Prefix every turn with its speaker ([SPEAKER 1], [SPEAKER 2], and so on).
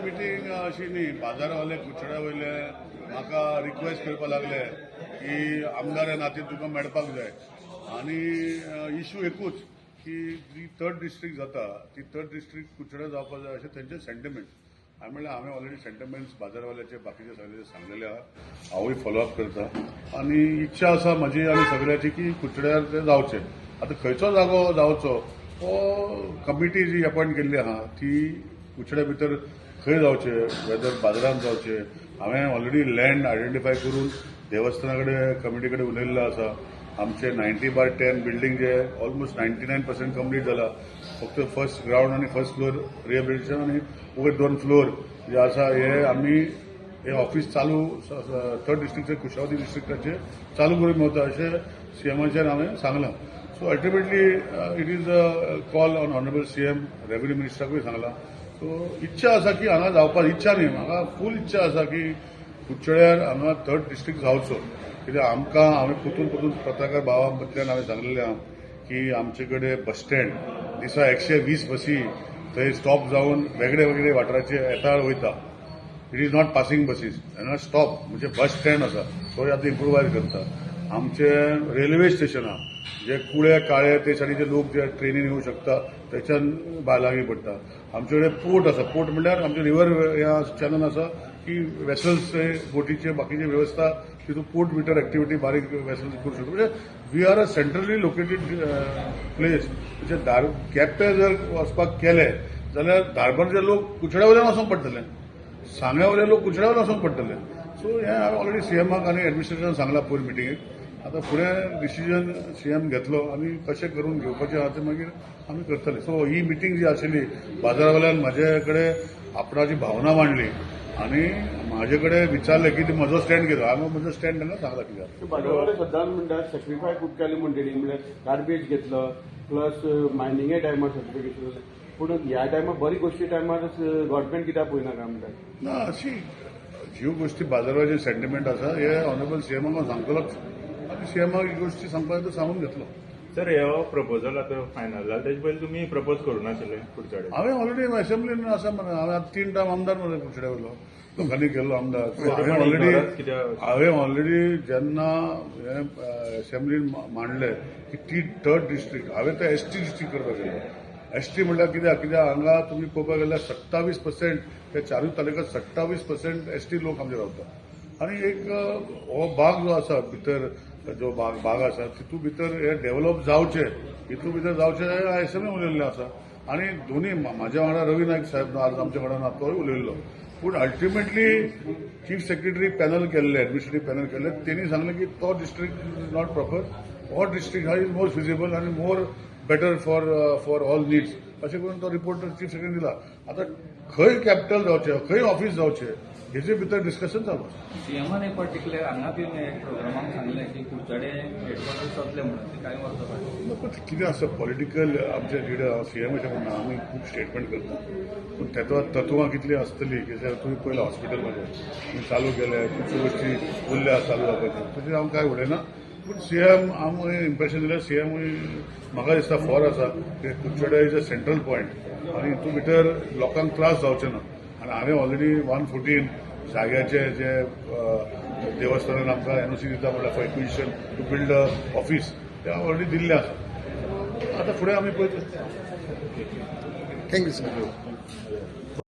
[SPEAKER 1] Meeting अशी न्ही, बाजारवाले कुचड्या वयले म्हाका रिक्वेस्ट करपाक लागले की आमदार नाते तुका मेळपाक जाय आनी इश्यू एकूच की जी 3rd डिस्ट्रिक्ट जाता ती 3rd डिस्ट्रिक्ट कुचड्या जावपाक जाय अशें तेंचे सेंटिमेंट. हांवें म्हणलें हांवें ऑलरेडी सेंटिमेंट्स बाजारवाल्याचे बाकीचे सगळे सांगलेले आहा, हांवूय फॉलोअप करता आनी इच्छा आसा म्हजी आनी सगळ्याची की कुचड्यार ते जावचे. आतां खंयचो जागो जावचो हो कमिटी जी अपॉयंट केल्ली आहा ती कुचड्या भितर खंय जावचे, वेदर बाजारांत जावचे. हांवें ऑलरेडी लँड आयडेंटिफाय करून देवस्थाना कडेन कमिटी कडेन उलयल्लो आसा. आमचे 90/10 बिल्डींग जे ऑलमोस्ट 99% कंप्लीट जाला. फक्त फर्स्ट ग्राउंड आनी फर्स्ट फ्लोर रिहेबिलिटेशन आनी वयर 2 फ्लोर जे आसा हे आमी हे ऑफिस चालू 3rd डिस्ट्रिक्टचे कुशावती डिस्ट्रिक्टाचे चालू करून मेवता अशें सीएमाचेर हांवें सांगलां. So ultimately it is a call on honourable CM, revenue मिनिस्टराकूय सांगलां. सो इच्छा आसा की हांगा जावपाक, इच्छा न्ही म्हाका फूल इच्छा आसा की कुचड्यार हांगा 3rd डिस्ट्रिक्ट जावचो. कित्याक आमकां हांवें परतून पत्रकार भावा मदल्यान हांवें सांगलेलें आहा की आमचे कडेन बस स्टँड दिसा 120 बसी थंय स्टॉप जावन वेगळे वेगळे वाठाराचे येता वयता. It is not passing buses, हांगा स्टॉप म्हणजे बस स्टँड आसा तो आतां इम्प्रुवायज करता. आमचे रेल्वे स्टेशन आहा जे कुळे काळे ते सायडीचे लोक जे ट्रेनीन येवंक शकता थंयच्यान लागीं पडटा. आमचे कडेन पोर्ट आसा, पोर्ट म्हणल्यार आमचे रिवर ह्या चॅनल आसा की वेसल्स बोटीचे बाकीची वेवस्था तितून पोर्ट बिटर एक्टिविटी बारीक वेसल्स करूं शकता. म्हणजे we are a centrally located place. म्हणजे केपें जर वचपाक केले जाल्यार धारबारचे लोक कुचड्या वयल्यान वचूंक पडटले, सांग्या वयले लोक कुचड्या वयल्यान वचूंक पडटले. सो हें हांवें ऑलरेडी सीएमाक आनी एडमिनिस्ट्रेशनाक सांगलां पयर मिटिंगेक. आतां फुडें डिसिजन सीएम घेतलो आनी कशें करून घेवपाचें आहा तें मागीर आमी करतले. सो ही मिटींग जी आशिल्ली बाजारावाल्यान म्हाजे कडेन आपणाची भावना मांडली आनी म्हाजे कडेन विचारलें की म्हजो स्टँड कितें. हांवें म्हजो स्टँड तेन्ना सांगला कित्याक.
[SPEAKER 2] बाजारवाले सद्दां म्हणटात सॅक्रिफाय खूब केलें म्हणटली, म्हणल्यार गार्बेज घेतलो प्लस मायनिंगे टायमार सर्टिफिकेशन. पूण ह्या टायमार बरी गोश्टी टायमार गव्हर्मेंट कित्याक पळयना काय म्हणटात.
[SPEAKER 1] ना अशी ज्यो गोश्टी बाजाराचे सेंटिमेंट आसा हे ऑनरेबल सीएमाक हांव सांगतलोच आनी सीएमाक ही गोश्टी सांगपाक तो सांगून घेतलो.
[SPEAKER 3] सर हो प्रपोजल आतां फायनल जाला तेजे पयलीं तुमी प्रपोज करूं नाशिल्ले कुडचडे.
[SPEAKER 1] हांवें ऑलरेडी असेंब्लीन आसा मरे, हांवें आतां 3 टायम आमदार मरे कुडचड्या वयलो, लोकांनी केल्लो आमदार. हांवें ऑलरेडी जेन्ना असेंब्लीन मांडले की 3rd डिस्ट्रिक्ट हांवें ते एसटी डिस्ट्रिक्ट करपाक गेलो. एसटी म्हणल्यार कित्याक हांगा तुमी पळोवपाक गेल्यार 27% ते 4 तालुक्यांत 27% एसटी लोक आमचे रावतात. आनी एक हो भाग जो आसा भितर जो भाग आसा तितूंत भितर हे डेव्हलप जावचे, हितूंत भितर जावचे एसएमए उलयल्लें आसा. आनी दोनूय म्हाज्या वांगडा रवी नायक साहेब आज आमच्या वांगडा ना तोय उलयल्लो. पूण अल्टिमेटली चीफ सेक्रेटरी पॅनल केल्ले, एडमिनिस्ट्रेटीव पॅनल केल्ले, तेणी सांगलें की तो डिस्ट्रिक्ट इज नॉट प्रॉपर, हो डिस्ट्रिक्ट हा इज मोर फिजिबल आनी more better for all needs अशें करून तो रिपोर्ट चीफ सेक्रेटरी दिला. आतां खंय कॅपिटल जावचें, खंय ऑफिस जावचें हेचे भितर डिस्कशन चालू आसा.
[SPEAKER 4] सीएमान एक पर्टिक्युलर हांगा बी एक प्रोग्रामाक सांगलें की कुडचडे हेडक्वॉर्टर्स जातले म्हणून ते कांय वर्सां फाटीं.
[SPEAKER 1] कितें आसता पॉलिटिकल आमचे लिडर सीएम अशें म्हणना आमी खूब स्टेटमेंट करता, पूण तत्वां कितली आसतली कित्याक तुमी पयलें हॉस्पिटल तुमी चालू केले, खुबश्यो गोश्टी उरल्या चालू जावपाच्यो ताचेर हांव कांय उलयना. पूण सीएम आमकां इम्प्रेशन दिलें, सीएमूय म्हाका दिसता फॉर आसा की Kudchade is a central point आनी हितून भितर लोकांक त्रास जावचे ना. आनी हांवें ऑलरेडी 114 जाग्याचे जे देवस्थानान आमकां एनओसी दिता म्हणल्यार for acquisition to build a office ते ऑलरेडी दिल्ले आसा. आतां फुडें आमी पळयतले.
[SPEAKER 5] Thank you sir.